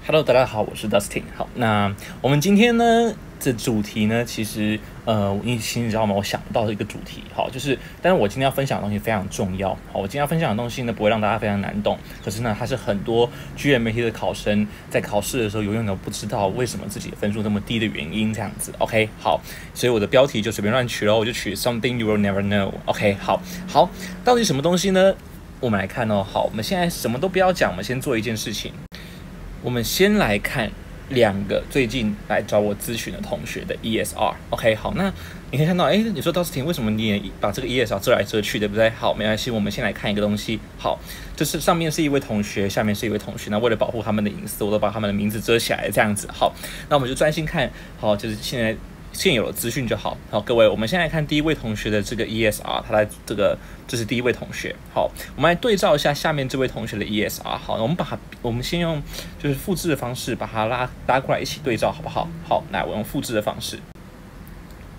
Hello， 大家好，我是 Dustin。好，那我们今天呢，这主题呢，其实你知道吗？我想到的一个主题，好，但是我今天要分享的东西非常重要。好，我今天要分享的东西呢，不会让大家非常难懂，可是呢，它是很多 GMAT 的考生在考试的时候永远都不知道为什么自己的分数这么低的原因，这样子。OK， 好，所以我的标题就随便乱取了，我就取 Something You Will Never Know。OK， 好，到底什么东西呢？我们来看哦。好，我们现在什么都不要讲，我们先做一件事情。我们先来看2个最近来找我咨询的同学的 ESR。OK， 好，那你可以看到，你说Dustin为什么你也把这个 ESR 遮来遮去，对不对？好，没关系，我们先来看一个东西。好，这是上面是一位同学，下面是一位同学。那为了保护他们的隐私，我都把他们的名字遮起来，这样子。好，那我们就专心看，好，就是现有的资讯就好。好，各位，我们先来看第一位同学的这个 ESR， 他在这是第一位同学。好，我们来对照一下下面这位同学的 ESR。好，我们先用就是复制的方式把它拉过来一起对照，好不好？好，来，我用复制的方式。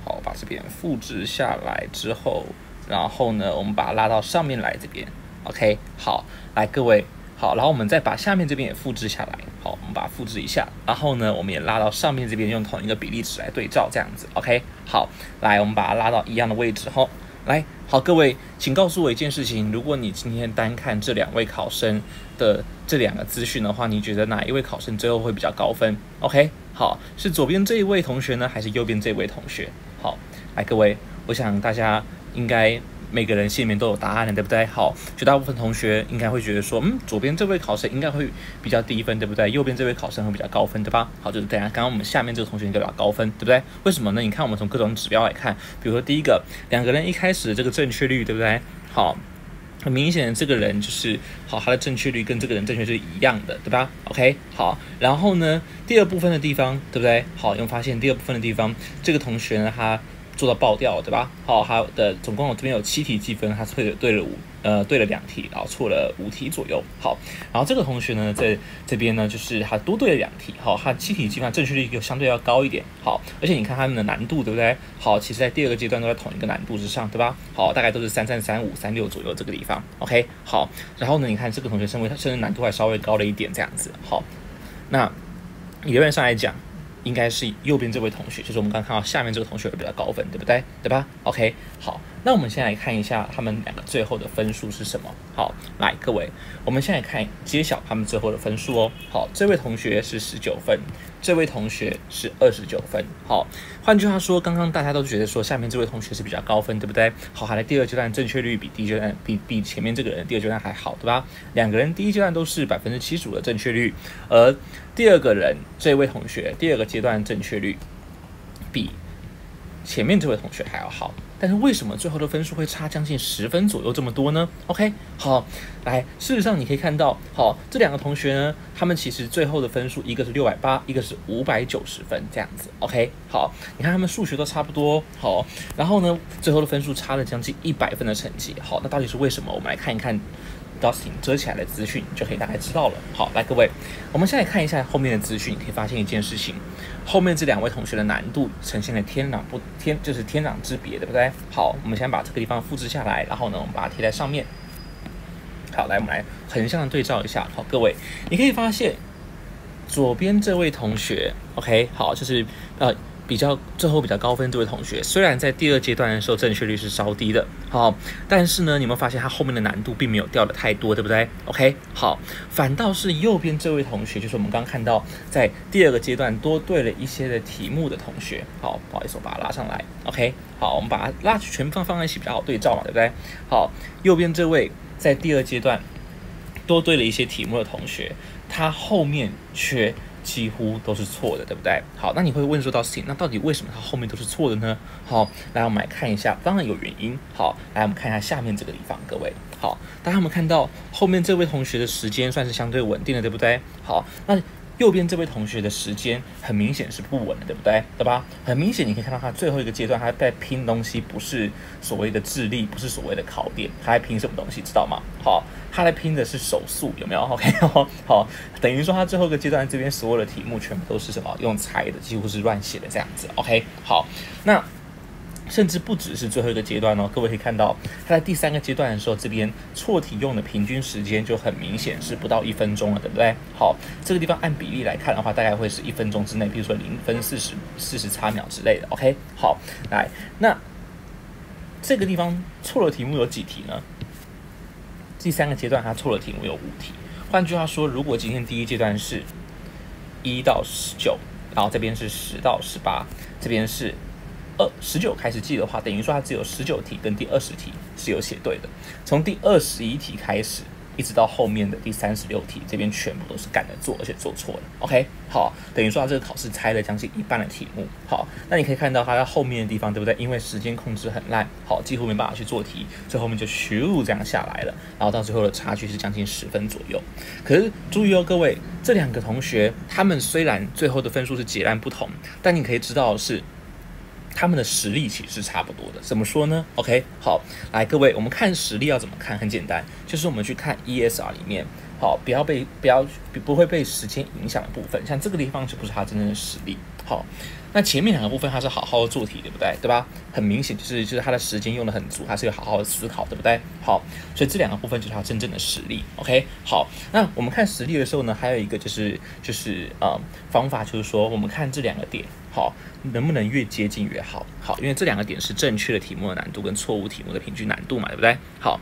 好，把这边复制下来之后，然后呢，我们把它拉到上面来这边。OK， 好，来各位。好，然后我们再把下面这边也复制下来。好，我们把它复制一下，然后呢，我们也拉到上面这边，用同一个比例尺来对照，这样子。OK， 好，来，我们把它拉到一样的位置。好，来，好，各位，请告诉我一件事情：如果你今天单看这2位考生的这2个资讯的话，你觉得哪一位考生最后会比较高分 ？OK， 好，是左边这一位同学呢，还是右边这位同学？好，来，各位，我想大家应该每个人心里面都有答案了，对不对？好，绝大部分同学应该会觉得说，左边这位考生应该会比较低分，对不对？右边这位考生会比较高分，对吧？好，就是等一下，刚刚我们下面这个同学应该比较高分，对不对？为什么呢？你看我们从各种指标来看，比如说第一个，2个人一开始的这个正确率，对不对？好，很明显的这个人就是好，他的正确率跟这个人正确率一样的，对吧 ？OK， 好，然后呢，第二部分的地方，对不对？好，有没有发现第二部分的地方，这个同学呢，他做到爆掉了，对吧？好，他的总共这边有7题计分，他对了2题，然后错了5题左右。好，然后这个同学呢，在这边呢，就是他多对了2题，好，他7题计分正确率相对要高一点。好，而且你看他们的难度，对不对？好，其实在第2个阶段都在同一个难度之上，对吧？好，大概都是33、35、36左右这个地方。OK， 好，然后呢，你看这个同学甚至难度还稍微高了一点，这样子。好，那理论上来讲，应该是右边这位同学，就是我们刚刚看到下面这个同学比较高分，对不对？对吧 ？OK， 好，那我们先来看一下他们2个最后的分数是什么。好，来各位，我们现在揭晓他们最后的分数哦。好，这位同学是19分，这位同学是29分。好，换句话说，刚刚大家都觉得说下面这位同学是比较高分，对不对？好，他的第2阶段正确率比第一阶段比前面这个人的第2阶段还好，对吧？2个人第一阶段都是75%的正确率，而第2个人这位同学第2个阶段正确率比前面这位同学还要好，但是为什么最后的分数会差将近10分左右这么多呢 ？OK， 好，来，事实上你可以看到，好，这2个同学呢，他们其实最后的分数一个是680，一个是590分这样子。OK， 好，你看他们数学都差不多，好，然后呢，最后的分数差了将近100分的成绩。好，那到底是为什么？我们来看一看Dustin 遮起来的资讯，就可以大概知道了。好，来各位，我们现在看一下后面的资讯，你可以发现一件事情，后面这2位同学的难度呈现了天壤之别，对不对？好，我们先把这个地方复制下来，然后呢，我们把它贴在上面。好，来，我们来横向的对照一下。好，各位，你可以发现左边这位同学 ，OK， 好，就是最后比较高分这位同学，虽然在第2阶段的时候正确率是稍低的，好，但是呢，你有没有发现他后面的难度并没有掉的太多，对不对 ？OK， 好，反倒是右边这位同学，就是我们刚刚看到在第2个阶段多对了一些的题目的同学，好，不好意思，我把它拉上来 ，OK， 好，我们把它全部放在一起比较好对照嘛，对不对？好，右边这位在第2阶段多对了一些题目的同学，他后面却几乎都是错的，对不对？好，那你会问说Dustin，那到底为什么它后面都是错的呢？好，来我们来看一下，当然有原因。好，来我们看一下下面这个地方，各位。好，大家有没有看到后面这位同学的时间算是相对稳定的，对不对？好，那右边这位同学的时间很明显是不稳的，对不对？对吧？很明显你可以看到他最后一个阶段他在拼东西，不是所谓的智力，不是所谓的考点，他在拼什么东西，知道吗？好，他在拼的是手速，有没有 ？OK， 好，等于说他最后一个阶段这边所有的题目全部都是什么用猜的，几乎是乱写的这样子。OK， 好，那甚至不只是最后一个阶段哦，各位可以看到，它在第3个阶段的时候，这边错题用的平均时间就很明显是不到1分钟了，对不对？好，这个地方按比例来看的话，大概会是1分钟之内，比如说0分40差秒之类的。OK， 好，来，那这个地方错的题目有几题呢？第3个阶段它错的题目有5题。换句话说，如果今天第一阶段是1到19，然后这边是10到18，这边是19开始记的话，等于说它只有19题跟第20题是有写对的。从第21题开始，一直到后面的第36题，这边全部都是赶着做，而且做错了。OK， 好，等于说它这个考试猜了将近一半的题目。好，那你可以看到它在后面的地方，对不对？因为时间控制很烂，好，几乎没办法去做题，所以后面就咻这样下来了，然后到最后的差距是将近10分左右。可是注意哦，各位，这2个同学他们虽然最后的分数是截然不同，但你可以知道的是，他们的实力其实是差不多的。怎么说呢 ？OK， 好，来各位，我们看实力要怎么看？很简单，就是我们去看 ESR 里面，好，不会被时间影响的部分，像这个地方就不是他真正的实力。好，那前面2个部分他是好好的做题，对不对？对吧？很明显就是他的时间用得很足，他是有好好的思考，对不对？好，所以这2个部分就是他真正的实力。OK， 好，那我们看实力的时候呢，还有一个就是方法，就是说我们看这2个点，好，能不能越接近越好？好，因为这2个点是正确的题目的难度跟错误题目的平均难度嘛，对不对？好，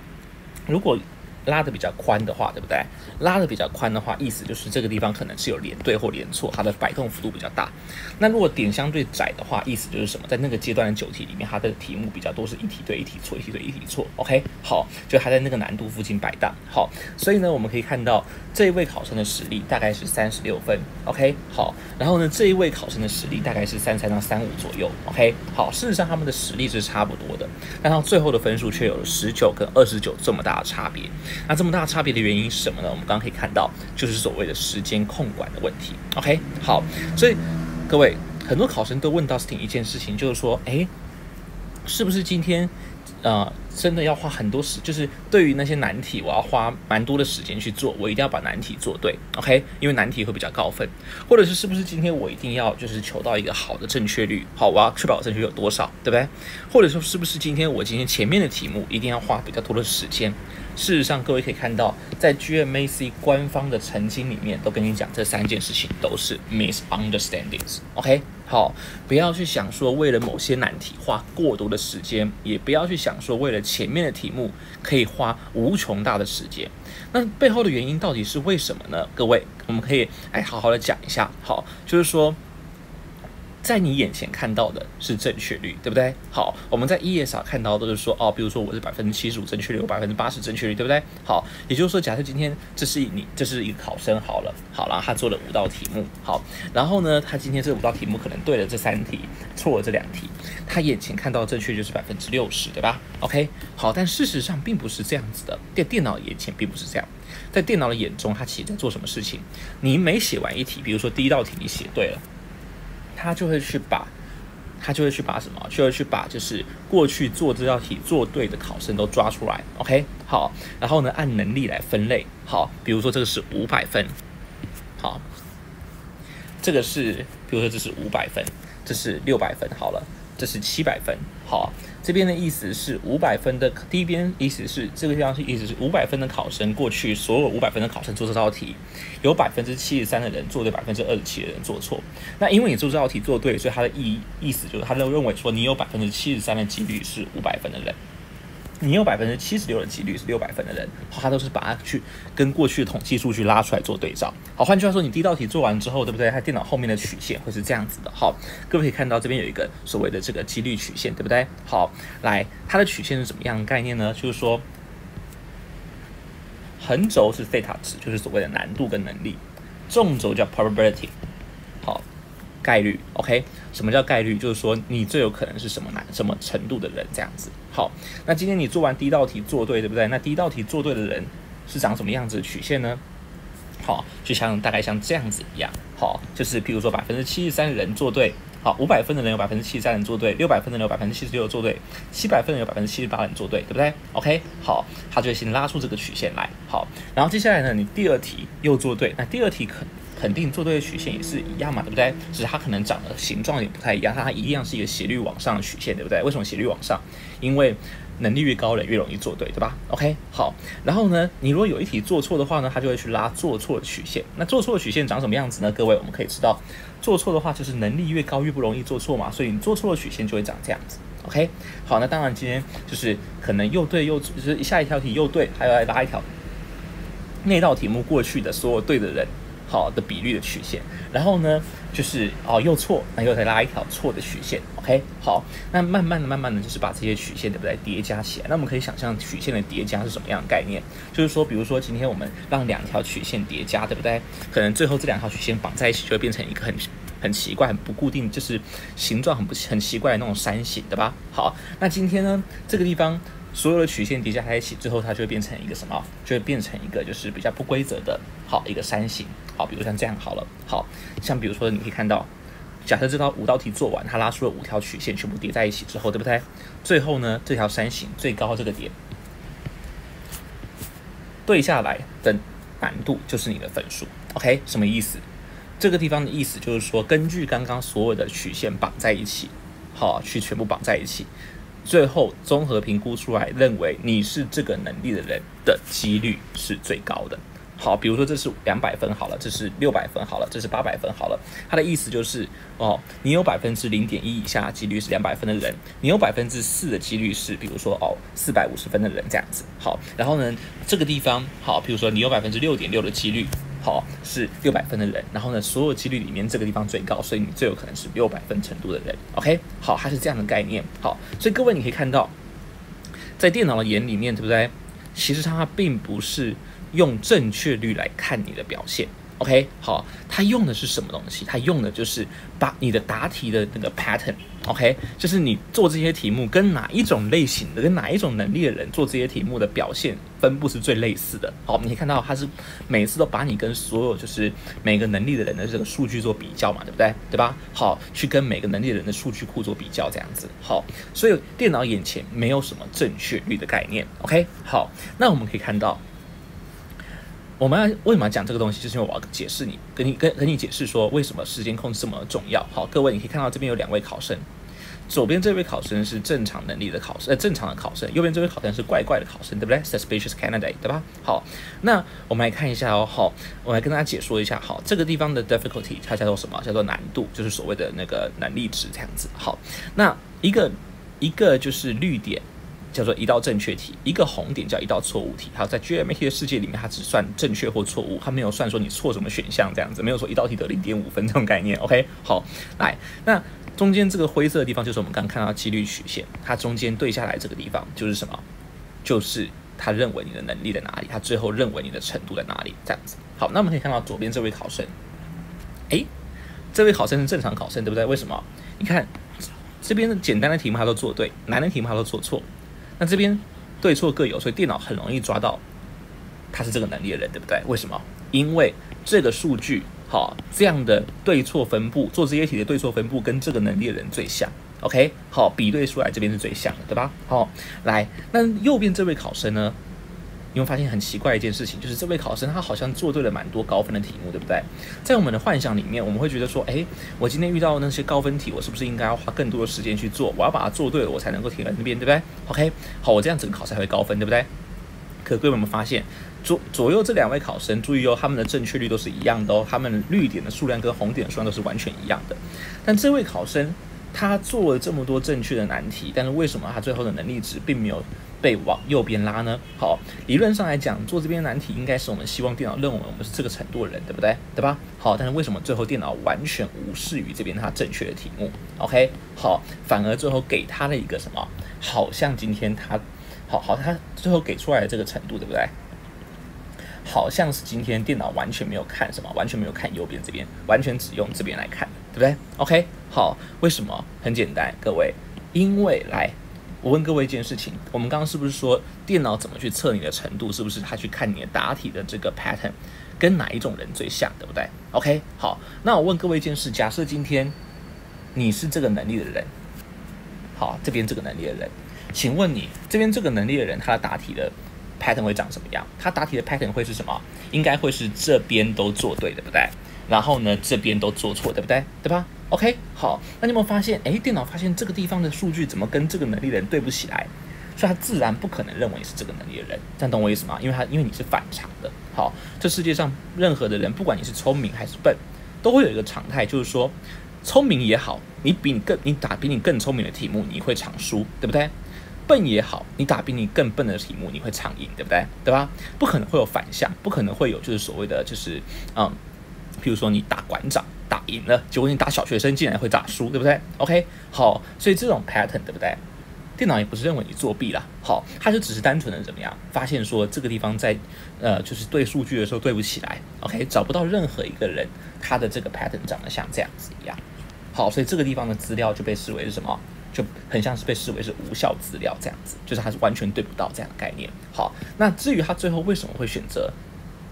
如果拉的比较宽的话，对不对？拉的比较宽的话，意思就是这个地方可能是有连对或连错，它的摆动幅度比较大。那如果点相对窄的话，意思就是什么？在那个阶段的9题里面，它的题目比较多是一题对一题错，一题对一题错。OK， 好，就它在那个难度附近摆荡。好，所以呢，我们可以看到这一位考生的实力大概是36分。OK， 好，然后呢，这一位考生的实力大概是33到35左右。OK， 好，事实上他们的实力是差不多的，但到最后的分数却有了19跟29这么大的差别。那这么大差别的原因是什么呢？我们刚刚可以看到，就是所谓的时间控管的问题。OK， 好，所以各位很多考生都问到Dustin一件事情，就是说，是不是今天真的要花很多就是对于那些难题，我要花蛮多的时间去做，我一定要把难题做对 ，OK， 因为难题会比较高分，或者是不是今天我一定要就是求到一个好的正确率，好，我要确保正确率有多少，对不对？或者说是不是今天前面的题目一定要花比较多的时间？事实上，各位可以看到，在 GMAC 官方的澄清里面，都跟你讲这3件事情都是 misunderstandings。OK， 好，不要去想说为了某些难题花过多的时间，也不要去想说为了前面的题目可以花无穷大的时间。那背后的原因到底是为什么呢？各位，我们可以来好好的讲一下。好，就是说，在你眼前看到的是正确率，对不对？好，我们在 ESR 看到的就是说，比如说我是75%正确率，我80%正确率，对不对？好，也就是说，假设今天这是一个考生好了，他做了5道题目，好，然后呢，他今天这5道题目可能对了这3题，错了这2题，他眼前看到的正确就是60%，对吧 ？OK， 好，但事实上并不是这样子的，在电脑眼前并不是这样，在电脑的眼中，他其实在做什么事情？你每写完一题，比如说第1道题你写对了。他就会去把什么？就会去把就是过去做这道题做对的考生都抓出来 ，OK， 好，然后呢按能力来分类，好，比如说这个是500分，好，这个是比如说这是500分，这是600分，好了，这是700分，好，这边的意思是500分的，第一边意思是这个地方是意思是500分的考生，过去所有500分的考生做这道题，有73%的人做对，27%的人做错。那因为你做这道题做对，所以他的意思就是他都认为说你有73%的几率是500分的人。你有76%的几率是600分的人，他都是把它去跟过去的统计数据拉出来做对照。好，换句话说，你第1道题做完之后，对不对？它电脑后面的曲线会是这样子的。好，各位可以看到这边有一个所谓的这个几率曲线，对不对？好，来，它的曲线是怎么样的概念呢？就是说，横轴是 theta 值，就是所谓的难度跟能力；纵轴叫 probability。好。概率 ，OK， 什么叫概率？就是说你最有可能是什么程度的人这样子。好，那今天你做完第1道题做对，对不对？那第1道题做对的人是长什么样子的曲线呢？好，就大概像这样子一样。好，就是譬如说73%的人做对，好，500分的人有73%人做对，600分的人有76%做对，700分的人有78%人做对，对不对 ？OK， 好，他就会先拉出这个曲线来。好，然后接下来呢，你第2题又做对，那第2题肯定做对的曲线也是一样嘛，对不对？只是它可能长的形状也不太一样，它一样是一个斜率往上的曲线，对不对？为什么斜率往上？因为能力越高的人越容易做对，对吧 ？OK， 好。然后呢，你如果有一题做错的话呢，它就会去拉做错的曲线。那做错的曲线长什么样子呢？各位，我们可以知道，做错的话就是能力越高越不容易做错嘛，所以你做错的曲线就会长这样子。OK， 好，那当然今天就是可能又对又就是下一条题又对，还要来拉一条那道题目过去的所有对的人好的比率的曲线，然后呢就是又错，那又再拉一条错的曲线。OK， 好，那慢慢的就是把这些曲线对不对叠加起来。那我们可以想象曲线的叠加是什么样的概念？就是说，比如说今天我们让两条曲线叠加，对不对？可能最后这两条曲线绑在一起，就会变成一个很奇怪、很不固定，就是形状很奇怪的那种山形，对吧？好，那今天呢这个地方所有的曲线叠加在一起，最后它就会变成一个什么？就会变成一个就是比较不规则的一个山形。好，比如像这样好了。好，像比如说你可以看到，假设这5道题做完，它拉出了5条曲线全部叠在一起之后，对不对？最后呢，这条山形最高这个点对下来的难度就是你的分数。OK， 什么意思？这个地方的意思就是说，根据刚刚所有的曲线绑在一起，去全部绑在一起，最后综合评估出来，认为你是这个能力的人的几率是最高的。好，比如说这是200分好了，这是600分好了，这是800分好了。它的意思就是你有0.1%以下的几率是200分的人，你有4%的几率是，比如说450分的人这样子。好，然后呢，这个地方好，比如说你有6.6%的几率。好，是600分的人，然后呢，所有几率里面这个地方最高，所以你最有可能是600分程度的人。OK， 好，它是这样的概念。好，所以各位你可以看到，在电脑的眼里面，对不对？其实它并不是用正确率来看你的表现。OK， 好，它用的是什么东西？它用的就是把你的答题的那个 pattern。OK， 就是你做这些题目跟哪一种类型的、跟哪一种能力的人做这些题目的表现分布是最类似的。好，你可以看到它是每次都把你跟所有就是每个能力的人的这个数据做比较嘛，对不对？对吧？好，去跟每个能力的人的数据库做比较，这样子。好，所以电脑眼前没有什么正确率的概念。OK， 好，那我们可以看到。我们为什么要讲这个东西？就是因为我要解释跟你解释说为什么时间控制这么重要。好，各位你可以看到这边有2位考生，左边这位考生是正常能力的考生，正常的考生，右边这位考生是怪怪的考生，对不对 ？Suspicious candidate， 对吧？好，那我们来看一下哦。好，我来跟大家解说一下。好，这个地方的 difficulty 它叫做什么？叫做难度，就是所谓的那个能力值这样子。好，那一个就是绿点。叫做一道正确题，一个红点叫一道错误题。好，在 GMAT 的世界里面，它只算正确或错误，它没有算说你错什么选项这样子，没有说一道题得0.5分这种概念。OK， 好，来，那中间这个灰色的地方就是我们刚刚看到几率曲线，它中间对下来这个地方就是什么？就是他认为你的能力在哪里，他最后认为你的程度在哪里，这样子。好，那我们可以看到左边这位考生，这位考生是正常考生，对不对？为什么？你看这边的简单的题目他都做对，难的题目他都做错。那这边对错各有，所以电脑很容易抓到他是这个能力的人，对不对？为什么？因为这个数据，这样的对错分布，做这些题的对错分布跟这个能力的人最像。OK， 好，比对出来这边是最像的，对吧？好，来，那右边这位考生呢？你会发现很奇怪的一件事情，就是这位考生他好像做对了蛮多高分的题目，对不对？在我们的幻想里面，我们会觉得说，我今天遇到那些高分题，我是不是应该要花更多的时间去做？我要把它做对了，我才能够停在那边，对不对 ？OK， 好，我这样整个考试才会高分，对不对？可各位有没有发现，左右这2位考生，注意哦，他们的正确率都是一样的哦，他们绿点的数量跟红点的数量都是完全一样的。但这位考生他做了这么多正确的难题，但是为什么他最后的能力值并没有被往右边拉呢？好，理论上来讲，做这边难题应该是我们希望电脑认为我们是这个程度的人，对不对？对吧？好，但是为什么最后电脑完全无视于这边他正确的题目 ？OK， 好，反而最后给他了一个什么？好像今天他他最后给出来的这个程度，对不对？好像是今天电脑完全没有看什么，完全没有看右边这边，完全只用这边来看，对不对 ？OK， 好，为什么？很简单，各位，因为来，我问各位一件事情，我们刚刚是不是说电脑怎么去测你的程度？是不是它去看你的答题的这个 pattern 跟哪一种人最像，对不对 ？OK， 好，那我问各位一件事，假设今天你是这个能力的人，好，这边这个能力的人，请问你这边这个能力的人，他的答题的pattern 会长什么样？他答题的 pattern 会是什么？应该会是这边都做对，对不对？然后呢这边都做错，对不对？对吧？OK， 好，那你有没有发现，电脑发现这个地方的数据怎么跟这个能力的人对不起来，所以他自然不可能认为你是这个能力的人，这样懂我意思吗？因为你是反常的。好，这世界上任何的人，不管你是聪明还是笨，都会有一个常态，就是说，聪明也好，你打比你更聪明的题目，你会常输，对不对？笨也好，你打比你更笨的题目，你会常赢，对不对？对吧？不可能会有反向，不可能会有就是所谓的就是譬如说你打馆长打赢了，结果你打小学生竟然会打输，对不对 ？OK， 好，所以这种 pattern 对不对？电脑也不是认为你作弊啦，好，它就只是单纯的怎么样，发现说这个地方在就是对数据的时候对不起来 ，OK， 找不到任何一个人他的这个 pattern 长得像这样子一样，好，所以这个地方的资料就被视为是什么？就很像是被视为是无效资料这样子，就是它是完全对不到这样的概念。好，那至于它最后为什么会选择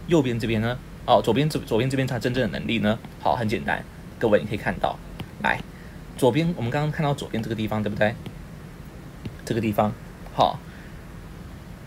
右边这边呢？左边这边它真正的能力呢？好，很简单，各位你可以看到，来，左边我们刚刚看到左边这个地方，对不对？这个地方，好，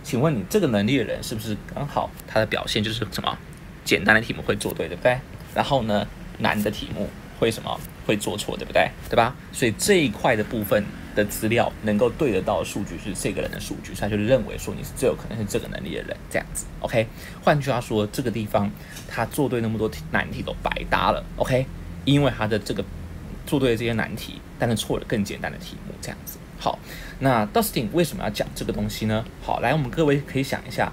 请问你这个能力的人是不是刚好他的表现就是什么？简单的题目会做对，对不对？然后呢，难的题目会什么？会做错，对不对？对吧？所以这一块的部分的资料能够对得到的数据是这个人的数据，所以他就认为说你是最有可能是这个能力的人，这样子。OK， 换句话说，这个地方他做对那么多难题都白搭了。OK， 因为他的这个做对了这些难题，但是错了更简单的题目，这样子。好，那 Dustin 为什么要讲这个东西呢？好，来，我们各位可以想一下，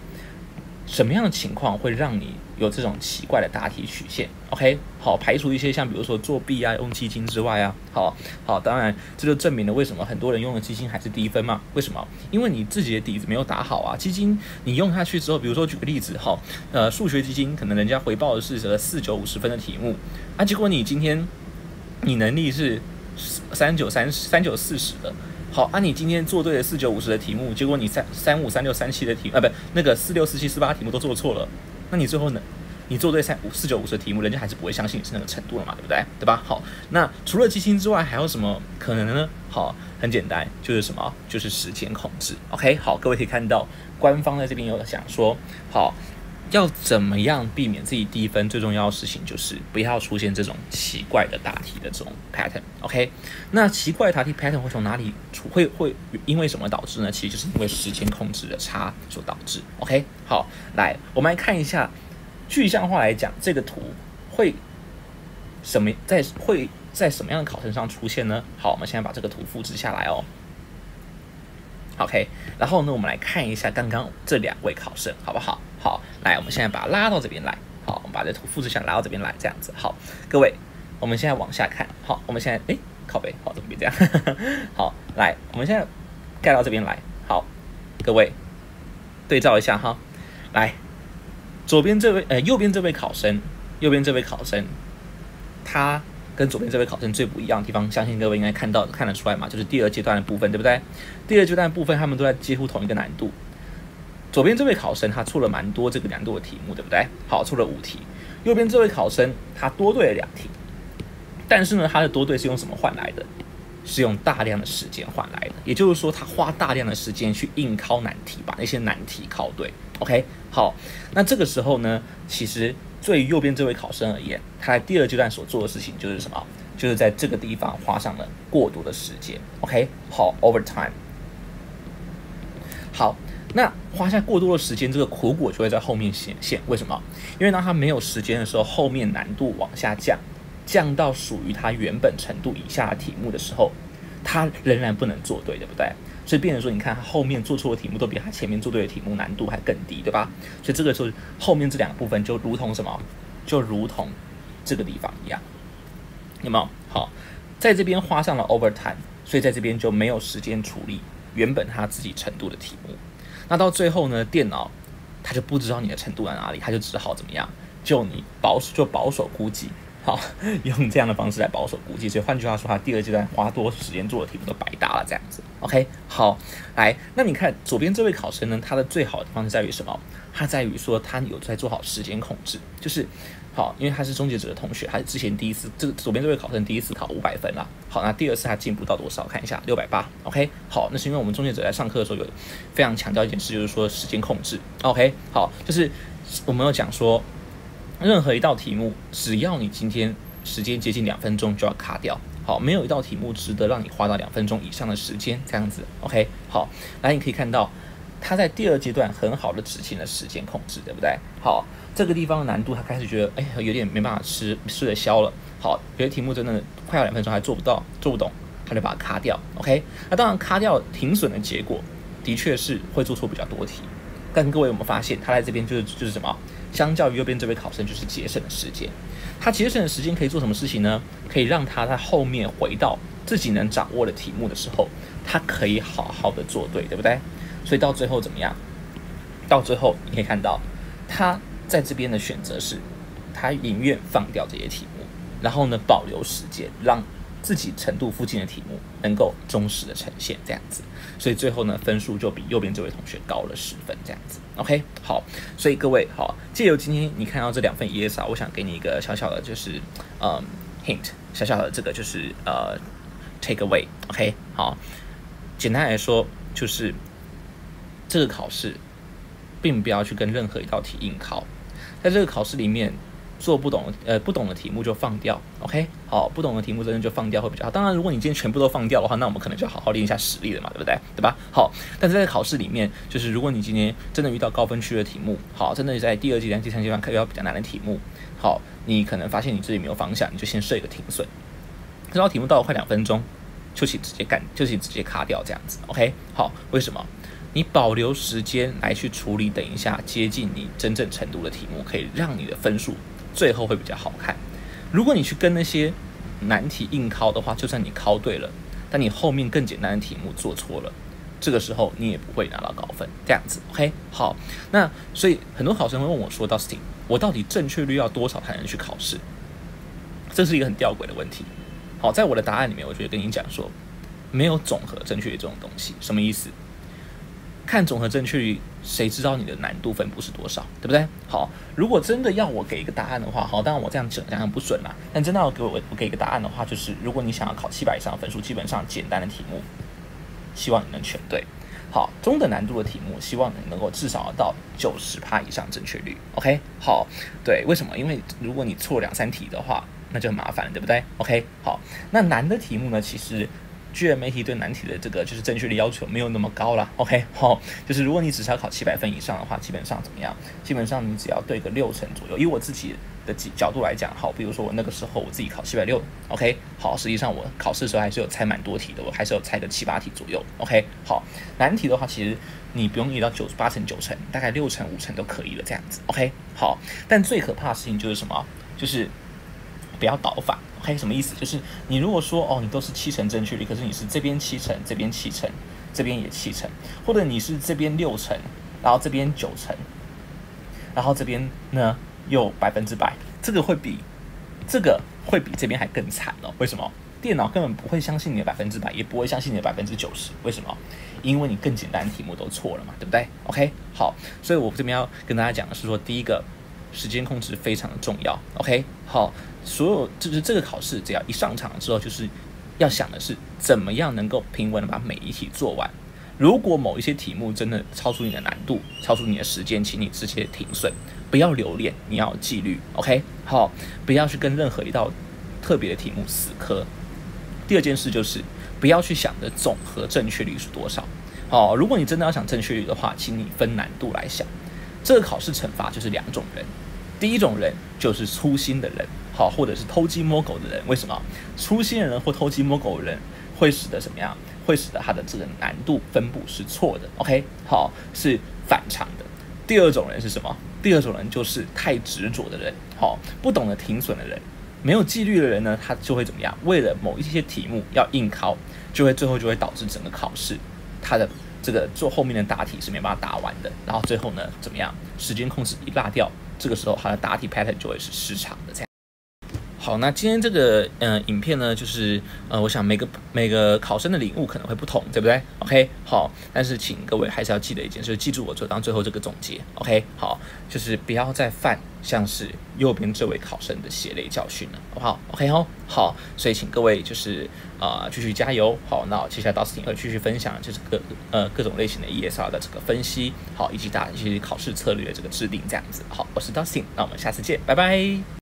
什么样的情况会让你有这种奇怪的答题曲线 ？OK， 好，排除一些像比如说作弊啊、用基金之外啊，好，当然这就证明了为什么很多人用的基金还是低分嘛？为什么？因为你自己的底子没有打好啊。基金你用下去之后，比如说举个例子，好，数学基金可能人家回报的是49、50分的题目，啊，结果你今天你能力是39、40的。好，你今天做对了49、50的题目，结果你35、36、37的题目，那个46、47、48题目都做错了，那你最后呢？你做对49、50的题目，人家还是不会相信你是那个程度了嘛，对不对？对吧？好，那除了基金之外，还有什么可能呢？好，很简单，就是什么？就是时间控制。OK， 好，各位可以看到，官方在这边有想说，好。要怎么样避免自己低分？最重要的事情就是不要出现这种奇怪的答题的这种 pattern。OK， 那奇怪的答题 pattern 会从哪里会因为什么导致呢？其实就是因为时间控制的差所导致。OK， 好，来我们来看一下，具象化来讲，这个图会在什么样的考生上出现呢？好，我们现在把这个图复制下来哦。OK， 然后呢，我们来看一下刚刚这2位考生，好不好？好，来，我们现在把它拉到这边来。好，我们把这图复制下来，拉到这边来，这样子。好，各位，我们现在往下看。好，我们现在靠北，好，怎么别这样？好，来，我们现在盖到这边来。好，各位对照一下哈。来，右边这位考生，他跟左边这位考生最不一样的地方，相信各位应该看得出来嘛，就是第2阶段的部分，对不对？第2阶段的部分，他们都在几乎同一个难度。左边这位考生他出了蛮多这个难度的题目，对不对？好，出了5题。右边这位考生他多对了2题，但是呢，他的多对是用什么换来的？是用大量的时间换来的。也就是说，他花大量的时间去硬考难题，把那些难题考对。OK， 好，那这个时候呢，其实对于右边这位考生而言，他在第2阶段所做的事情就是什么？就是在这个地方花上了过多的时间。OK， 好 ，overtime。好。那花下过多的时间，这个苦果就会在后面显现。为什么？因为当他没有时间的时候，后面难度往下降到属于他原本程度以下的题目的时候，他仍然不能做对，对不对？所以变成说，你看他后面做错的题目都比他前面做对的题目难度还更低，对吧？所以这个时候后面这2个部分就如同什么？就如同这个地方一样，有没有？好，在这边花上了 overtime， 所以在这边就没有时间处理原本他自己程度的题目。那到最后呢，电脑它就不知道你的程度在哪里，它就只好怎么样？就保守估计，好，用这样的方式来保守估计。所以换句话说，它第2阶段花多时间做的题目都白搭了，这样子。OK， 好，来，那你看左边这位考生呢，他的最好的地方是在于什么？他在于说他有在做好时间控制，就是好，因为他是终结者的同学，他之前左边这位考生第1次考500分啦。好，那第2次他进步到多少？看一下680。OK， 好，那是因为我们终结者在上课的时候有非常强调一件事，就是说时间控制。OK， 好，就是我们有讲说，任何一道题目，只要你今天时间接近2分钟就要卡掉。好，没有一道题目值得让你花到2分钟以上的时间，这样子 ，OK。好，来你可以看到，它在第2阶段很好的执行了时间控制，对不对？好，这个地方的难度，他开始觉得，有点没办法吃得消了。好，有些题目真的快要2分钟还做不到、做不懂，他就把它卡掉 ，OK。那当然，卡掉停损的结果，的确是会做错比较多题。但各位有没有发现，他在这边就是什么？相较于右边这位考生，就是节省的时间。他节省的时间可以做什么事情呢？可以让他在后面回到自己能掌握的题目的时候，他可以好好的做对，对不对？所以到最后怎么样？到最后你可以看到，他在这边的选择是，他宁愿放掉这些题目，然后呢保留时间，让自己程度附近的题目能够忠实的呈现这样子。所以最后呢，分数就比右边这位同学高了10分这样子。OK， 好，所以各位好，借由今天你看到这2份 ESR， 我想给你一个小小的就是hint， 小小的这个就是take away。OK， 好，简单来说就是这个考试并不要去跟任何一道题硬考，在这个考试里面。做不懂的题目就放掉 ，OK， 好，不懂的题目真的就放掉会比较好。当然，如果你今天全部都放掉的话，那我们可能就好好练一下实力了嘛，对不对？对吧？好，但是在考试里面，就是如果你今天真的遇到高分区的题目，好，真的在第2阶段、第3阶段遇到比较难的题目，好，你可能发现你自己没有方向，你就先设一个停损。这道题目到了快2分钟，就请直接卡掉这样子 ，OK， 好，为什么？你保留时间来去处理，等一下接近你真正程度的题目，可以让你的分数最后会比较好看。如果你去跟那些难题硬考的话，就算你考对了，但你后面更简单的题目做错了，这个时候你也不会拿到高分。这样子 ，OK， 好。那所以很多考生会问我说 ，Dustin， 我到底正确率要多少才能去考试？这是一个很吊诡的问题。好，在我的答案里面，我觉得跟你讲说，没有总和正确率这种东西，什么意思？看总和正确率，谁知道你的难度分布是多少，对不对？好，如果真的要我给一个答案的话，好，当然我这样讲不准啦。但真的要我给一个答案的话，就是如果你想要考700以上的分数，基本上简单的题目，希望你能全对。好，中等难度的题目，希望你能够至少到90%以上正确率。OK， 好，对，为什么？因为如果你错2-3题的话，那就很麻烦了，对不对 ？OK， 好，那难的题目呢，其实。GMAT 对难题的这个就是正确率要求没有那么高啦 OK， 好，就是如果你只是要考700分以上的话，基本上怎么样？基本上你只要对个60%左右。以我自己的角度来讲，好，比如说我那个时候我自己考760 ，OK， 好，实际上我考试的时候还是有猜蛮多题的，我还是有猜个7-8题左右 ，OK， 好，难题的话其实你不用移到8成9成，大概6成5成都可以了这样子 ，OK， 好，但最可怕的事情就是什么？就是不要倒反。OK， 什么意思？就是你如果说你都是7成正确率，可是你是这边7成，这边7成，这边也7成，或者你是这边6成，然后这边9成，然后这边呢又100%，这个会比这边还更惨哦。为什么？电脑根本不会相信你的100%，也不会相信你的90%。为什么？因为你更简单的题目都错了嘛，对不对 ？OK， 好，所以我这边要跟大家讲的是说，第一个。时间控制非常的重要 ，OK， 好，所有就是这个考试，只要一上场之后，就是要想的是怎么样能够平稳的把每一题做完。如果某一些题目真的超出你的难度，超出你的时间，请你直接停损，不要留恋，你要有纪律 ，OK， 好，不要去跟任何一道特别的题目死磕。第二件事就是不要去想的总和正确率是多少。好，如果你真的要想正确率的话，请你分难度来想。这个考试惩罚就是2种人，第一种人就是粗心的人，好，或者是偷鸡摸狗的人。为什么？粗心的人或偷鸡摸狗的人会使得什么样？会使得他的这个难度分布是错的 ，OK， 好，是反常的。第二种人是什么？第二种人就是太执着的人，好，不懂得停损的人，没有纪律的人呢，他就会怎么样？为了某一些题目要硬考，最后就会导致整个考试他的这个做后面的答题是没办法答完的，然后最后呢怎么样？时间控制一落掉，这个时候它的答题 pattern 就会是失常的这样。好，那今天这个影片呢，就是我想每个考生的领悟可能会不同，对不对 ？OK， 好，但是请各位还是要记得一件事，记住我刚最后这个总结 ，OK， 好，就是不要再犯像是右边这位考生的血泪教训了，好不好 ？OK 哦，好，所以请各位就是继续加油，好，那接下来Dustin会继续分享就是各种类型的 ESR 的这个分析，好，以及一些考试策略的这个制定，这样子，好，我是Dustin，那我们下次见，拜拜。